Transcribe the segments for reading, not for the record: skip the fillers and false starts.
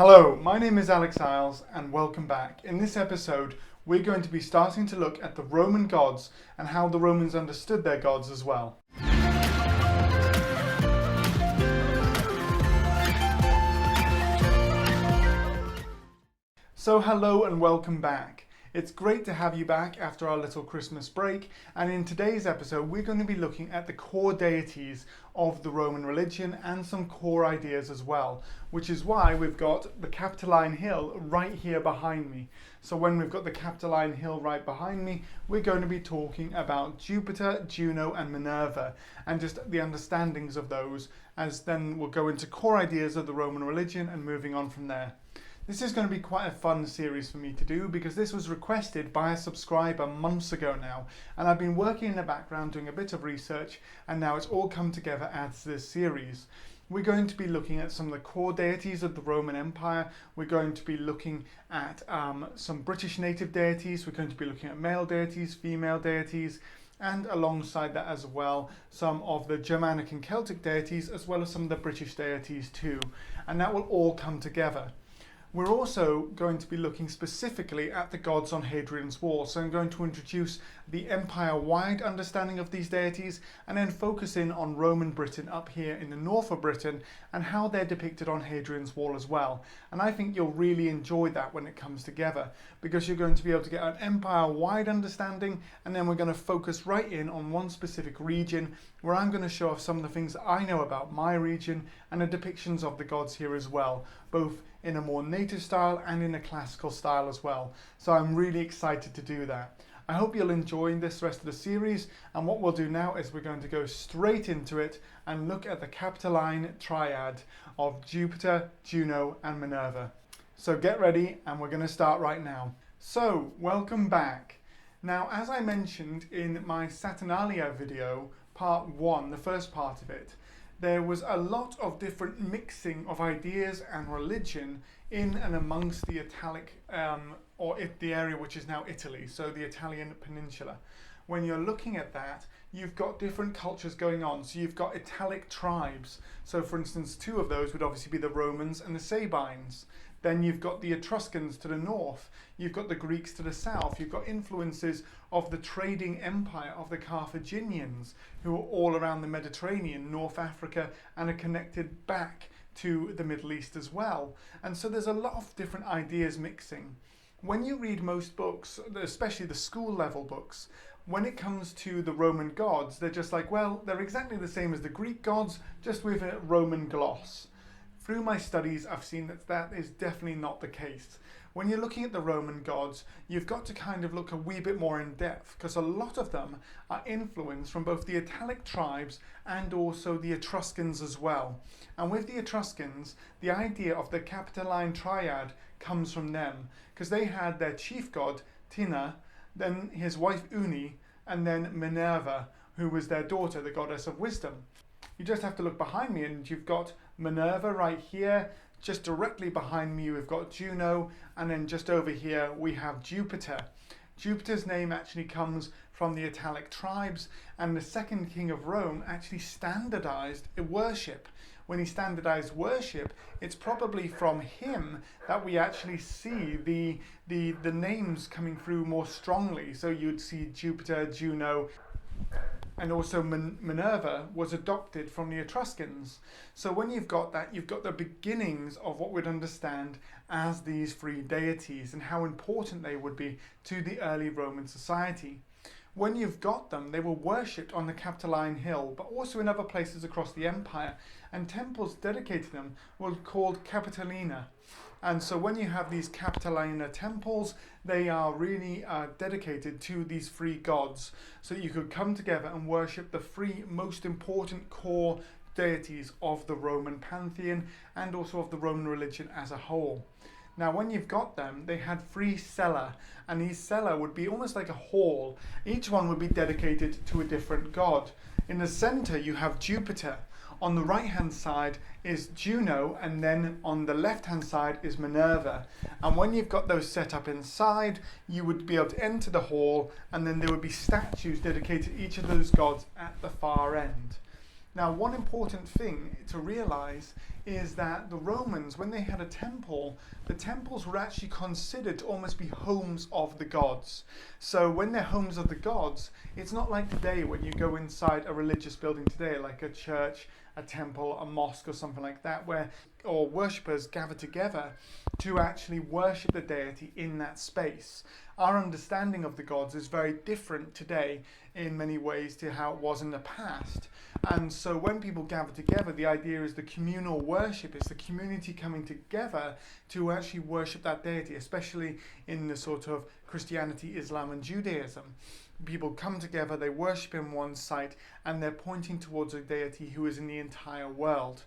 Hello, my name is Alex Isles and welcome back. In this episode, we're going to be starting to look at the Roman gods and how the Romans understood their gods as well. So hello and welcome back. It's great to have you back after our little Christmas break, and in today's episode we're going to be looking at the core deities of the Roman religion and some core ideas as well, which is why we've got the Capitoline Hill right here behind me. So when we've got the Capitoline Hill right behind me, we're going to be talking about Jupiter, Juno and Minerva and just the understandings of those, as then we'll go into core ideas of the Roman religion and moving on from there. This is going to be quite a fun series for me to do because this was requested by a subscriber months ago now, and I've been working in the background doing a bit of research, and now it's all come together as this series. We're going to be looking at some of the core deities of the Roman Empire. We're going to be looking at some British native deities. We're going to be looking at male deities, female deities, and alongside that as well, some of the Germanic and Celtic deities, as well as some of the British deities too. And that will all come together. We're also going to be looking specifically at the gods on Hadrian's Wall. So I'm going to introduce the empire-wide understanding of these deities and then focus in on Roman Britain up here in the north of Britain and how they're depicted on Hadrian's Wall as well. And I think you'll really enjoy that when it comes together because you're going to be able to get an empire-wide understanding, and then we're going to focus right in on one specific region where I'm going to show off some of the things that I know about my region and the depictions of the gods here as well, both in a more native style and in a classical style as well. So I'm really excited to do that. I hope you'll enjoy this rest of the series, and what we'll do now is we're going to go straight into it and look at the Capitoline triad of Jupiter, Juno and Minerva. So get ready and we're going to start right now. So welcome back. Now, as I mentioned in my Saturnalia video, part 1, the first part of it, there was a lot of different mixing of ideas and religion in and amongst the Italic, the area which is now Italy, so the Italian peninsula. When you're looking at that, you've got different cultures going on. So you've got Italic tribes. So for instance, two of those would obviously be the Romans and the Sabines. Then you've got the Etruscans to the north, you've got the Greeks to the south, you've got influences of the trading empire of the Carthaginians, who are all around the Mediterranean, North Africa, and are connected back to the Middle East as well. And so there's a lot of different ideas mixing. When you read most books, especially the school level books, when it comes to the Roman gods, they're just like, well, they're exactly the same as the Greek gods, just with a Roman gloss. Through my studies, I've seen that that is definitely not the case. When you're looking at the Roman gods, you've got to kind of look a wee bit more in depth, because a lot of them are influenced from both the Italic tribes and also the Etruscans as well. And with the Etruscans, the idea of the Capitoline triad comes from them, because they had their chief god, Tina, then his wife Uni, and then Minerva, who was their daughter, the goddess of wisdom. You just have to look behind me and you've got Minerva right here. Just directly behind me we've got Juno, and then just over here we have Jupiter. Jupiter's name actually comes from the Italic tribes, and the second king of Rome actually standardized worship. When he standardized worship, it's probably from him that we actually see the names coming through more strongly. So you'd see Jupiter, Juno, and also Minerva was adopted from the Etruscans. So when you've got that, you've got the beginnings of what we'd understand as these three deities and how important they would be to the early Roman society. When you've got them, they were worshipped on the Capitoline Hill, but also in other places across the empire, and temples dedicated to them were called Capitolina. And so when you have these Capitolina temples, they are really dedicated to these three gods, so you could come together and worship the three most important core deities of the Roman pantheon and also of the Roman religion as a whole. Now when you've got them, they had three cella, and these cella would be almost like a hall. Each one would be dedicated to a different god. In the center you have Jupiter. On the right hand side is Juno, and then on the left hand side is Minerva. And when you've got those set up inside, you would be able to enter the hall, and then there would be statues dedicated to each of those gods at the far end. Now, one important thing to realize is that the Romans, when they had a temple, the temples were actually considered to almost be homes of the gods. So when they're homes of the gods, it's not like today when you go inside a religious building today, like a church, a temple, a mosque or something like that, where or worshippers gather together to actually worship the deity in that space. Our understanding of the gods is very different today in many ways to how it was in the past. And so when people gather together, the idea is the communal worship, is the community coming together to actually worship that deity, especially in the sort of Christianity, Islam and Judaism. People come together, they worship in one site, and they're pointing towards a deity who is in the entire world.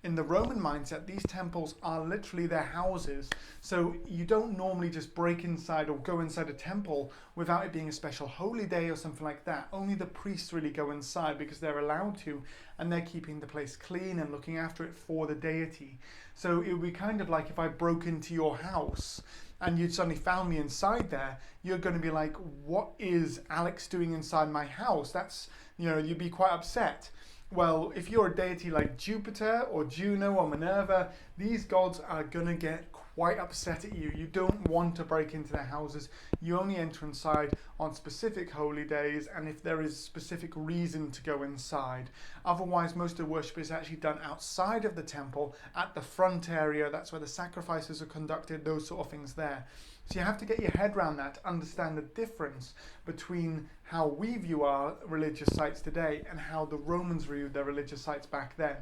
In the Roman mindset, these temples are literally their houses. So you don't normally just break inside or go inside a temple without it being a special holy day or something like that. Only the priests really go inside because they're allowed to, and they're keeping the place clean and looking after it for the deity. So it would be kind of like if I broke into your house and you'd suddenly found me inside there, you're going to be like, what is Alex doing inside my house? That's, you'd be quite upset. Well, if you're a deity like Jupiter or Juno or Minerva, these gods are going to get quite upset at you. You don't want to break into their houses. You only enter inside on specific holy days and if there is specific reason to go inside. Otherwise, most of the worship is actually done outside of the temple at the front area. That's where the sacrifices are conducted, those sort of things there. So you have to get your head around that, understand the difference between how we view our religious sites today and how the Romans viewed their religious sites back then.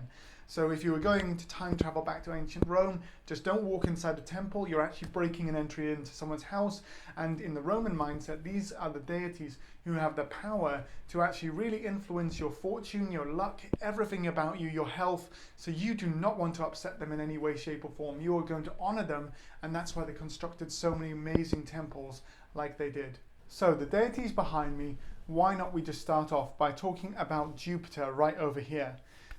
So if you were going to time travel back to ancient Rome, just don't walk inside a temple. You're actually breaking an entry into someone's house. And in the Roman mindset, these are the deities who have the power to actually really influence your fortune, your luck, everything about you, your health. So you do not want to upset them in any way, shape or form. You are going to honor them. And that's why they constructed so many amazing temples like they did. So the deities behind me, why not we just start off by talking about Jupiter right over here.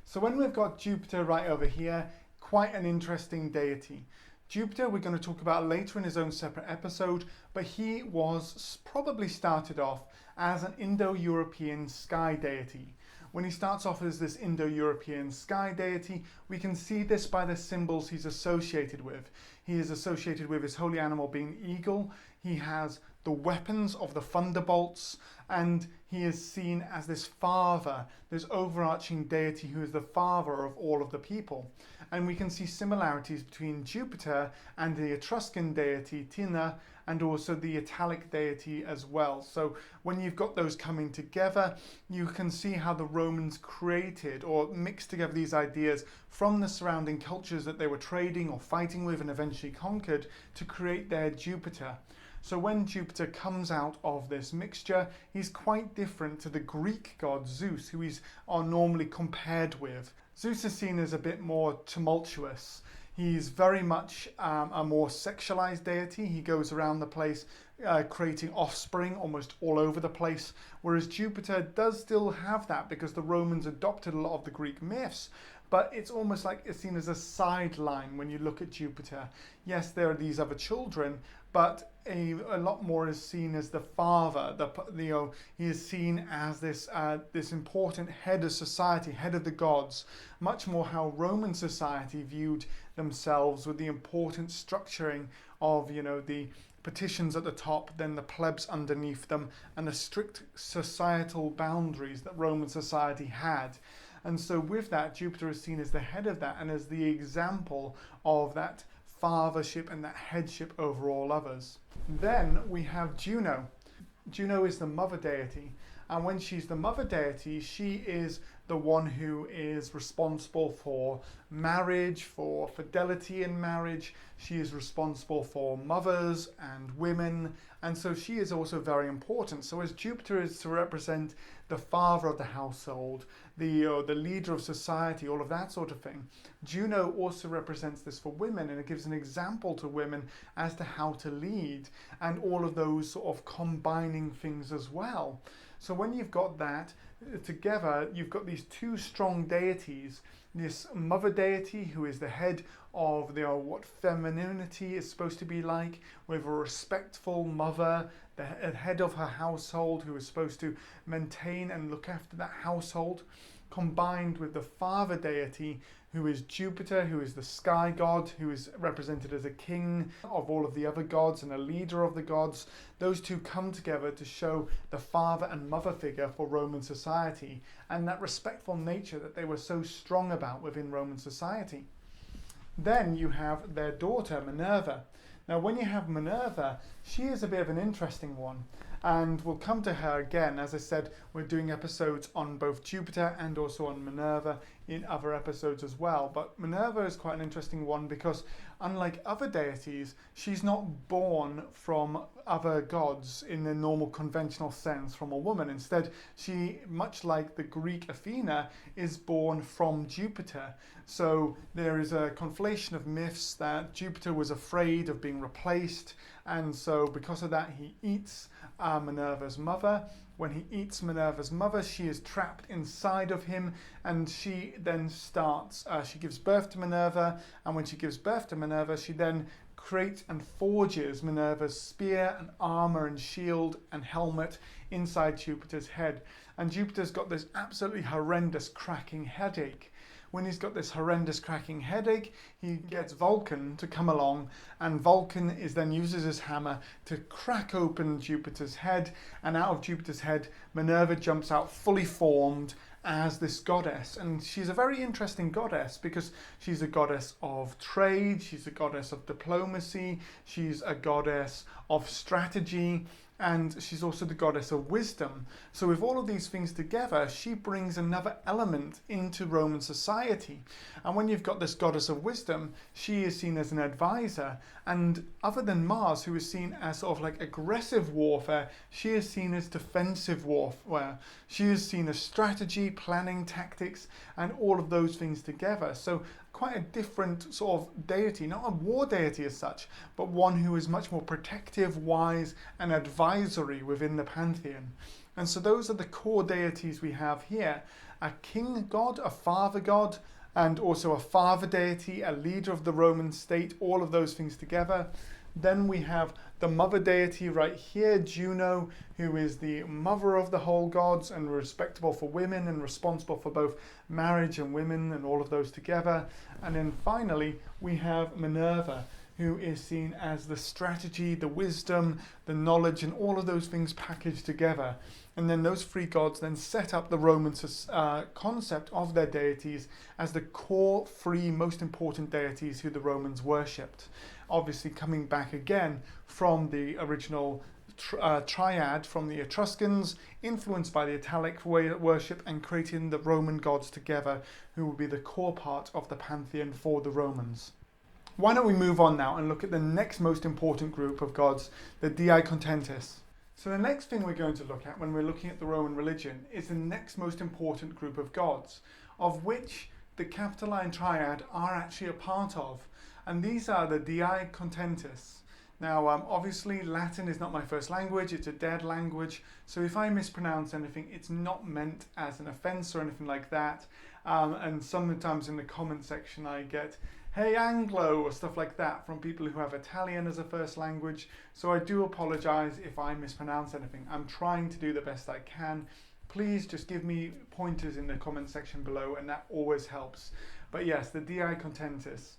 So when we've got Jupiter right over here, quite an interesting deity. Jupiter we're going to talk about later in his own separate episode, but he was probably started off as an Indo-European sky deity. When he starts off as this Indo-European sky deity, we can see this by the symbols he's associated with. He is associated with his holy animal being eagle. He has the weapons of the thunderbolts, and he is seen as this father, this overarching deity who is the father of all of the people. And we can see similarities between Jupiter and the Etruscan deity Tina, and also the Italic deity as well. So when you've got those coming together, you can see how the Romans created or mixed together these ideas from the surrounding cultures that they were trading or fighting with and eventually conquered to create their Jupiter. So when Jupiter comes out of this mixture, he's quite different to the Greek god Zeus, who are normally compared with. Zeus is seen as a bit more tumultuous. He's very much a more sexualized deity. He goes around the place creating offspring almost all over the place, whereas Jupiter does still have that because the Romans adopted a lot of the Greek myths, but it's almost like it's seen as a sideline when you look at Jupiter. Yes, there are these other children, but a lot more is seen as the father. He is seen as this important head of society, head of the gods, much more how Roman society viewed themselves, with the important structuring of the patricians at the top, then the plebs underneath them, and the strict societal boundaries that Roman society had. And so with that, Jupiter is seen as the head of that and as the example of that fathership and that headship over all others. Then we have Juno. Juno is the mother deity, and when she's the mother deity, she is the one who is responsible for marriage, for fidelity in marriage. She is responsible for mothers and women, and so she is also very important. So as Jupiter is to represent the father of the household, the leader of society, all of that sort of thing, Juno also represents this for women, and it gives an example to women as to how to lead, and all of those sort of combining things as well. So when you've got that together, you've got these two strong deities, this mother deity who is the head of what femininity is supposed to be like, with a respectful mother, the head of her household who is supposed to maintain and look after that household. combined with the father deity, who is Jupiter, who is the sky god, who is represented as a king of all of the other gods and a leader of the gods. Those two come together to show the father and mother figure for Roman society and that respectful nature that they were so strong about within Roman society. Then you have their daughter, Minerva. Now, when you have Minerva, she is a bit of an interesting one, and we'll come to her again. As I said, we're doing episodes on both Jupiter and also on Minerva in other episodes as well. But Minerva is quite an interesting one because, unlike other deities, she's not born from other gods in the normal conventional sense from a woman. Instead, she, much like the Greek Athena, is born from Jupiter. So there is a conflation of myths that Jupiter was afraid of being replaced, and so because of that he eats Minerva's mother. When he eats Minerva's mother, she is trapped inside of him, and she then she gives birth to Minerva, and when she gives birth to Minerva, she then creates and forges Minerva's spear and armor and shield and helmet inside Jupiter's head. And Jupiter's got this absolutely horrendous cracking headache. When he's got this horrendous cracking headache, he gets Vulcan to come along, and Vulcan then uses his hammer to crack open Jupiter's head, and out of Jupiter's head, Minerva jumps out fully formed as this goddess. And she's a very interesting goddess because she's a goddess of trade, she's a goddess of diplomacy, she's a goddess of strategy, and she's also the goddess of wisdom. So with all of these things together, she brings another element into Roman society. And when you've got this goddess of wisdom, she is seen as an advisor. And other than Mars, who is seen as sort of like aggressive warfare, she is seen as defensive warfare. She is seen as strategy, planning, tactics, and all of those things together. So quite a different sort of deity, not a war deity as such, but one who is much more protective, wise, and advisory within the pantheon. And so those are the core deities we have here. A king god, a father god, and also a father deity, a leader of the Roman state, all of those things together. Then we have the mother deity right here, Juno, who is the mother of the whole gods and respectable for women and responsible for both marriage and women and all of those together. And then finally, we have Minerva, who is seen as the strategy, the wisdom, the knowledge, and all of those things packaged together. And then those three gods then set up the Roman concept of their deities as the core three most important deities who the Romans worshipped. Obviously coming back again from the original triad from the Etruscans, influenced by the Italic worship, and creating the Roman gods together, who will be the core part of the pantheon for the Romans. Why don't we move on now and look at the next most important group of gods, the Dei Contentis. So the next thing we're going to look at when we're looking at the Roman religion is the next most important group of gods, of which the Capitoline Triad are actually a part of. And these are the Dei Contentis. Now, obviously, Latin is not my first language, it's a dead language, so if I mispronounce anything, it's not meant as an offence or anything like that. And sometimes in the comment section I get, "Hey Anglo," or stuff like that from people who have Italian as a first language, so I do apologise if I mispronounce anything. I'm trying to do the best I can. Please just give me pointers in the comment section below, and that always helps. But yes, the Dei Contentis.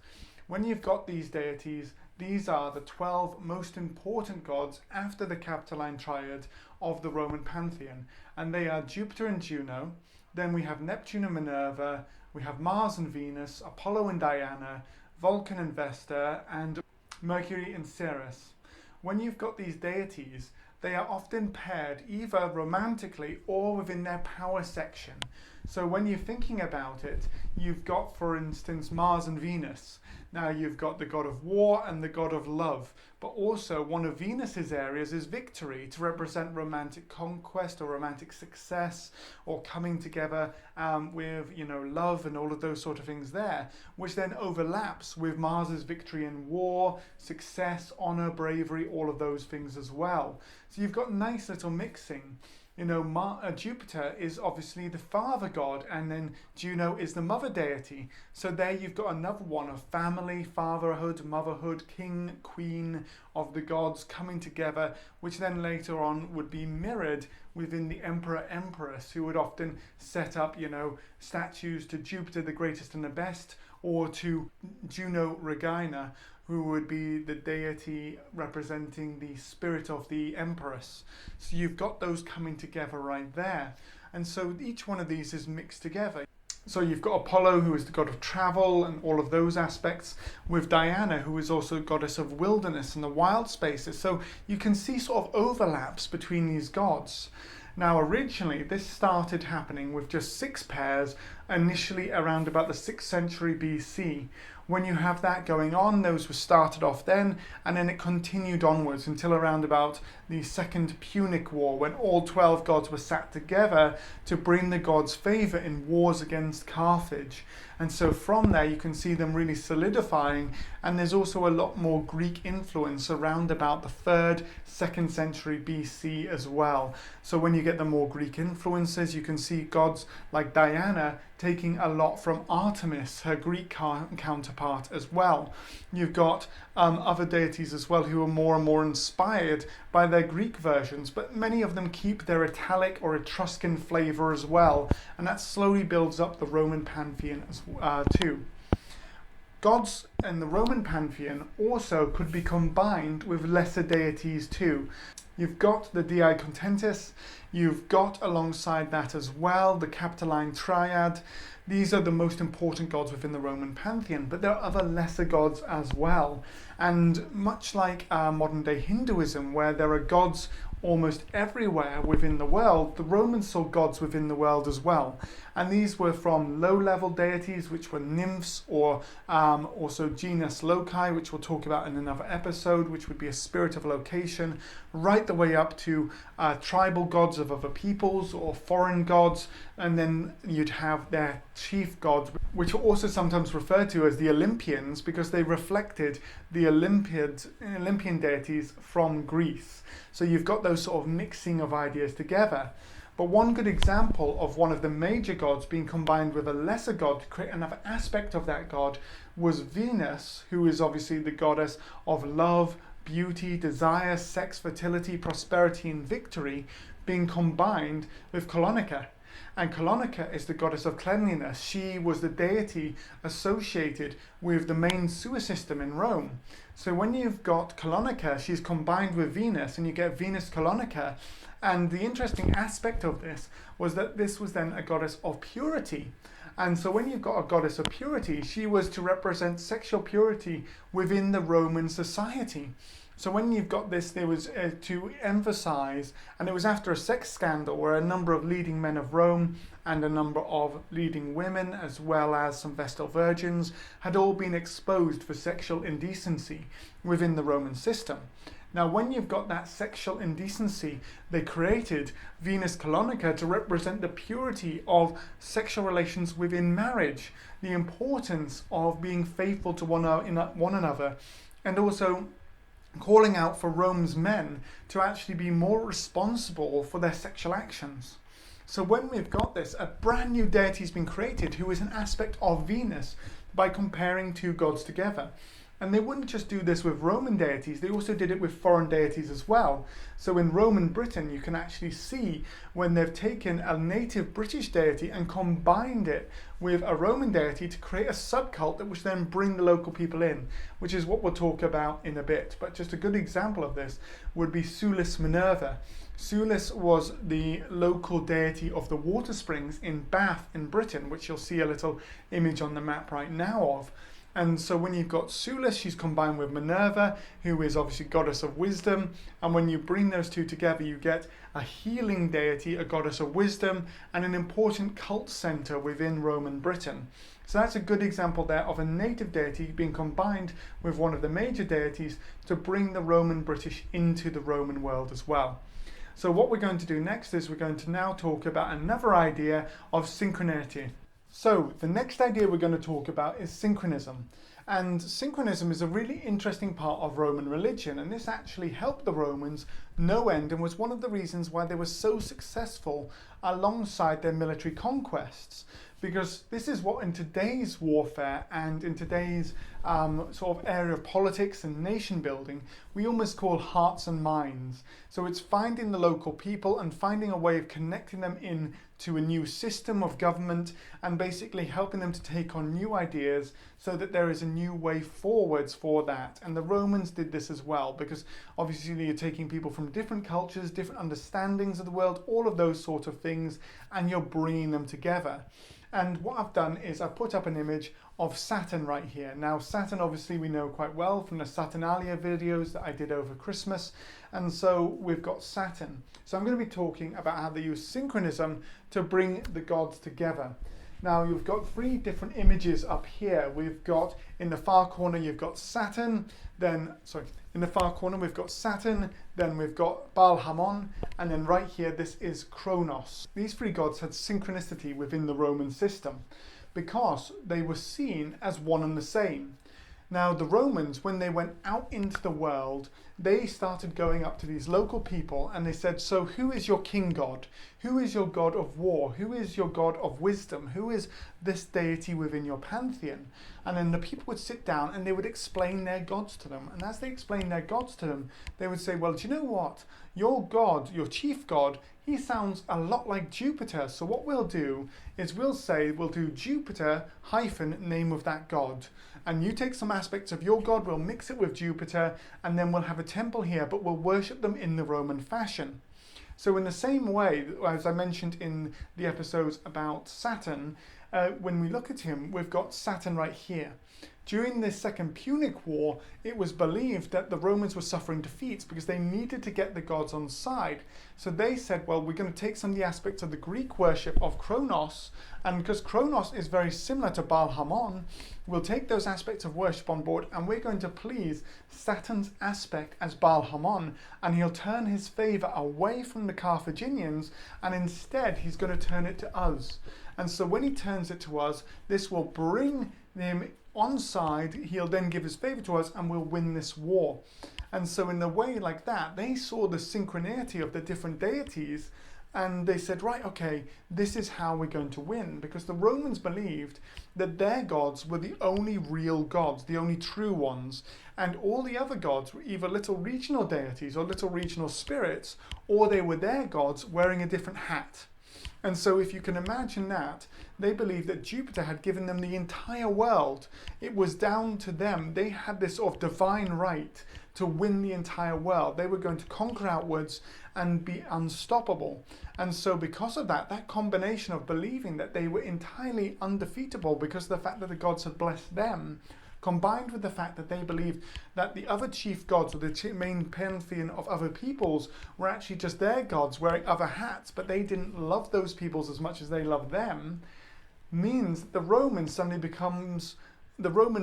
When you've got these deities, these are the 12 most important gods after the Capitoline Triad of the Roman pantheon. And they are Jupiter and Juno, then we have Neptune and Minerva, we have Mars and Venus, Apollo and Diana, Vulcan and Vesta, and Mercury and Ceres. When you've got these deities, they are often paired either romantically or within their power section. So when you're thinking about it, you've got, for instance, Mars and Venus. Now you've got the god of war and the god of love, but also one of Venus's areas is victory, to represent romantic conquest or romantic success, or coming together with, love and all of those sort of things there, which then overlaps with Mars's victory in war, success, honor, bravery, all of those things as well. So you've got nice little mixing. Jupiter is obviously the father god, and then Juno is the mother deity. So there you've got another one of family, fatherhood, motherhood, king, queen of the gods coming together, which then later on would be mirrored within the emperor, empress, who would often set up, statues to Jupiter, the greatest and the best, or to Juno Regina, who would be the deity representing the spirit of the empress. So you've got those coming together right there. And so each one of these is mixed together. So you've got Apollo, who is the god of travel and all of those aspects, with Diana, who is also goddess of wilderness and the wild spaces. So you can see sort of overlaps between these gods. Now originally this started happening with just 6 pairs, initially around about the 6th century BC. When you have that going on, those were started off then, and then it continued onwards until around about the Second Punic War, when all 12 gods were sat together to bring the gods favour in wars against Carthage. And so from there you can see them really solidifying, and there's also a lot more Greek influence around about the 3rd, 2nd century BC as well. So when you get the more Greek influences, you can see gods like Diana taking a lot from Artemis, her Greek counterpart as well. You've got other deities as well who are more and more inspired by their Greek versions, but many of them keep their Italic or Etruscan flavour as well, and that slowly builds up the Roman pantheon too. Gods in the Roman pantheon also could be combined with lesser deities too. You've got the Dei Contentis, you've got alongside that as well the Capitoline Triad. These are the most important gods within the Roman pantheon, but there are other lesser gods as well. And much like modern day Hinduism, where there are gods almost everywhere within the world, the Romans saw gods within the world as well. And these were from low-level deities, which were nymphs, or also genus loci, which we'll talk about in another episode, which would be a spirit of location, right the way up to tribal gods of other peoples or foreign gods. And then you'd have their chief gods, which were also sometimes referred to as the Olympians, because they reflected the Olympian deities from Greece. So you've got those sort of mixing of ideas together. But one good example of one of the major gods being combined with a lesser god to create another aspect of that god was Venus, who is obviously the goddess of love, beauty, desire, sex, fertility, prosperity, and victory, being combined with Colonica. And Colonica is the goddess of cleanliness. She was the deity associated with the main sewer system in Rome. So when you've got Colonica, she's combined with Venus, and you get Venus Colonica. And the interesting aspect of this was that this was then a goddess of purity. And so when you've got a goddess of purity, she was to represent sexual purity within the Roman society. So when you've got this, there was to emphasize, and it was after a sex scandal where a number of leading men of Rome and a number of leading women, as well as some Vestal virgins, had all been exposed for sexual indecency within the Roman system. Now, when you've got that sexual indecency, they created Venus Colonica to represent the purity of sexual relations within marriage, the importance of being faithful to one another, and also calling out for Rome's men to actually be more responsible for their sexual actions. So when we've got this, a brand new deity has been created who is an aspect of Venus by comparing two gods together. And they wouldn't just do this with Roman deities, they also did it with foreign deities as well. So in Roman Britain, you can actually see when they've taken a native British deity and combined it with a Roman deity to create a subcult that would then bring the local people in, which is what we'll talk about in a bit. But just a good example of this would be Sulis Minerva. Sulis was the local deity of the water springs in Bath in Britain, which you'll see a little image on the map right now of. And so when you've got Sulis, she's combined with Minerva, who is obviously goddess of wisdom. And when you bring those two together, you get a healing deity, a goddess of wisdom, and an important cult center within Roman Britain. So that's a good example there of a native deity being combined with one of the major deities to bring the Roman British into the Roman world as well. So what we're going to do next is we're going to now talk about another idea of synchronicity. So the next idea we're going to talk about is synchronism. And synchronism is a really interesting part of Roman religion, and this actually helped the Romans no end and was one of the reasons why they were so successful alongside their military conquests. Because this is what in today's warfare and in today's sort of area of politics and nation building, we almost call hearts and minds. So it's finding the local people and finding a way of connecting them in to a new system of government and basically helping them to take on new ideas so that there is a new way forwards for that. And the Romans did this as well, because obviously you're taking people from different cultures, different understandings of the world, all of those sort of things, and you're bringing them together. And what I've done is I've put up an image of Saturn right here. Now Saturn obviously we know quite well from the Saturnalia videos that I did over Christmas, and so we've got Saturn. So I'm going to be talking about how they use synchronism to bring the gods together. Now you've got three different images up here. We've got in the far corner you've got Saturn, in the far corner we've got Saturn, then we've got Baal-Hamon, and then right here this is Kronos. These three gods had synchronicity within the Roman system because they were seen as one and the same. Now the Romans, when they went out into the world, they started going up to these local people and they said, so who is your king god? Who is your god of war? Who is your god of wisdom? Who is this deity within your pantheon? And then the people would sit down and they would explain their gods to them. And as they explained their gods to them, they would say, well, do you know what? Your god, your chief god, he sounds a lot like Jupiter. So what we'll do is we'll do Jupiter hyphen name of that god. And you take some aspects of your god, we'll mix it with Jupiter, and then we'll have a temple here, but we'll worship them in the Roman fashion. So in the same way, as I mentioned in the episodes about Saturn, when we look at him, we've got Saturn right here. During the Second Punic War, it was believed that the Romans were suffering defeats because they needed to get the gods on side. So they said, well, we're going to take some of the aspects of the Greek worship of Kronos, and because Kronos is very similar to Baal-Hamon, we'll take those aspects of worship on board and we're going to please Saturn's aspect as Baal-Hamon, and he'll turn his favor away from the Carthaginians and instead he's going to turn it to us. And so when he turns it to us, this will bring him on side, he'll then give his favor to us and we'll win this war. And so in a way like that, they saw the synchronicity of the different deities and they said, right, okay, this is how we're going to win, because the Romans believed that their gods were the only real gods, the only true ones, and all the other gods were either little regional deities or little regional spirits, or they were their gods wearing a different hat. And so if you can imagine that, they believed that Jupiter had given them the entire world. It was down to them. They had this sort of divine right to win the entire world. They were going to conquer outwards and be unstoppable. And so because of that, that combination of believing that they were entirely undefeatable because of the fact that the gods had blessed them, combined with the fact that they believed that the other chief gods or the main pantheon of other peoples were actually just their gods wearing other hats, but they didn't love those peoples as much as they loved them, means that the Roman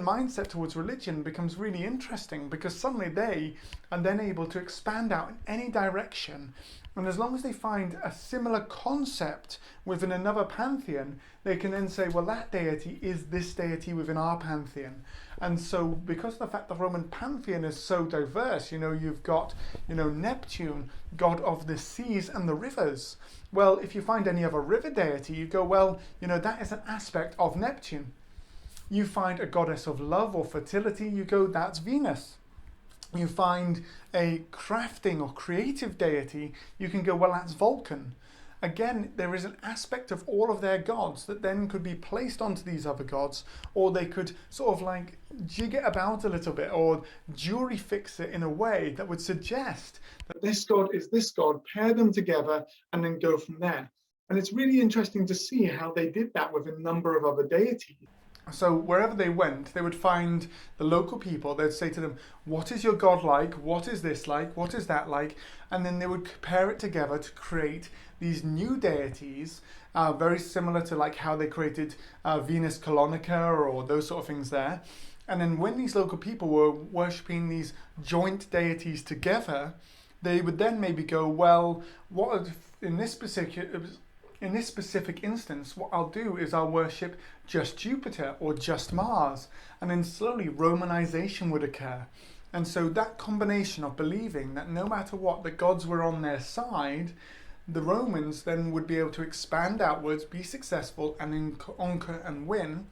mindset towards religion becomes really interesting, because suddenly they are then able to expand out in any direction. And as long as they find a similar concept within another pantheon, they can then say, well, that deity is this deity within our pantheon. And so because of the fact the Roman pantheon is so diverse, you've got, Neptune, god of the seas and the rivers. Well, if you find any other river deity, you go, well, that is an aspect of Neptune. You find a goddess of love or fertility, you go, that's Venus. You find a crafting or creative deity, you can go, well, that's Vulcan. Again, there is an aspect of all of their gods that then could be placed onto these other gods, or they could sort of like jig it about a little bit or jury fix it in a way that would suggest that this god is this god, pair them together and then go from there. And it's really interesting to see how they did that with a number of other deities. So wherever they went, they would find the local people. They'd say to them, what is your god like? What is this like? What is that like? And then they would pair it together to create these new deities, very similar to like how they created Venus Colonica or those sort of things there. And then when these local people were worshipping these joint deities together, they would then maybe go, well, what in this particular in this specific instance, what I'll do is I'll worship just Jupiter or just Mars, and then slowly Romanization would occur. And so that combination of believing that no matter what, the gods were on their side, the Romans then would be able to expand outwards, be successful, and then conquer and win.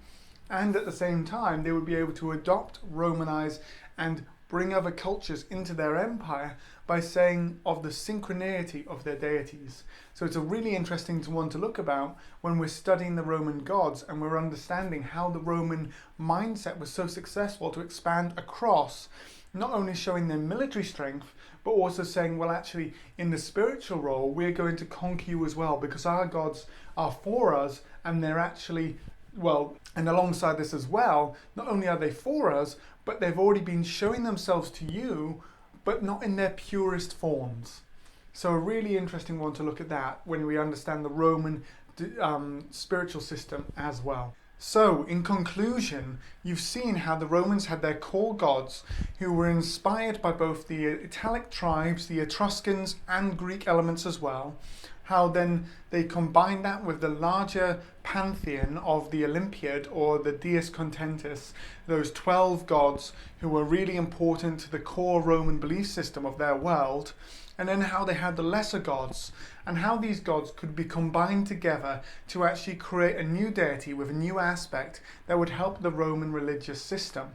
And at the same time, they would be able to adopt, Romanize, and bring other cultures into their empire by saying of the synchronicity of their deities. So it's a really interesting one to look about when we're studying the Roman gods and we're understanding how the Roman mindset was so successful to expand across, not only showing their military strength, but also saying, well, actually, in the spiritual role, we're going to conquer you as well, because our gods are for us, and they're actually, well, and alongside this as well, not only are they for us, but they've already been showing themselves to you, but not in their purest forms. So a really interesting one to look at that when we understand the Roman spiritual system as well. So, in conclusion, you've seen how the Romans had their core gods who were inspired by both the Italic tribes, the Etruscans, and Greek elements as well. How then they combined that with the larger pantheon of the Olympiad or the Deus Contentus, those 12 gods who were really important to the core Roman belief system of their world. And then how they had the lesser gods, and how these gods could be combined together to actually create a new deity with a new aspect that would help the Roman religious system.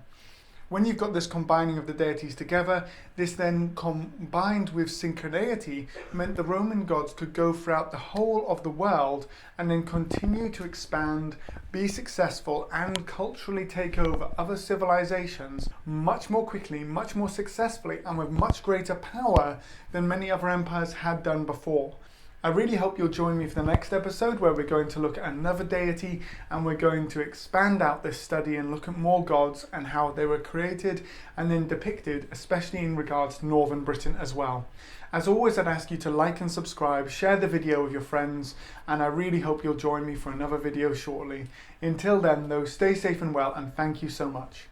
When you've got this combining of the deities together, this then combined with synchronicity meant the Roman gods could go throughout the whole of the world and then continue to expand, be successful, and culturally take over other civilizations much more quickly, much more successfully, and with much greater power than many other empires had done before. I really hope you'll join me for the next episode where we're going to look at another deity and we're going to expand out this study and look at more gods and how they were created and then depicted, especially in regards to Northern Britain as well. As always, I'd ask you to like and subscribe, share the video with your friends, and I really hope you'll join me for another video shortly. Until then though, stay safe and well, and thank you so much.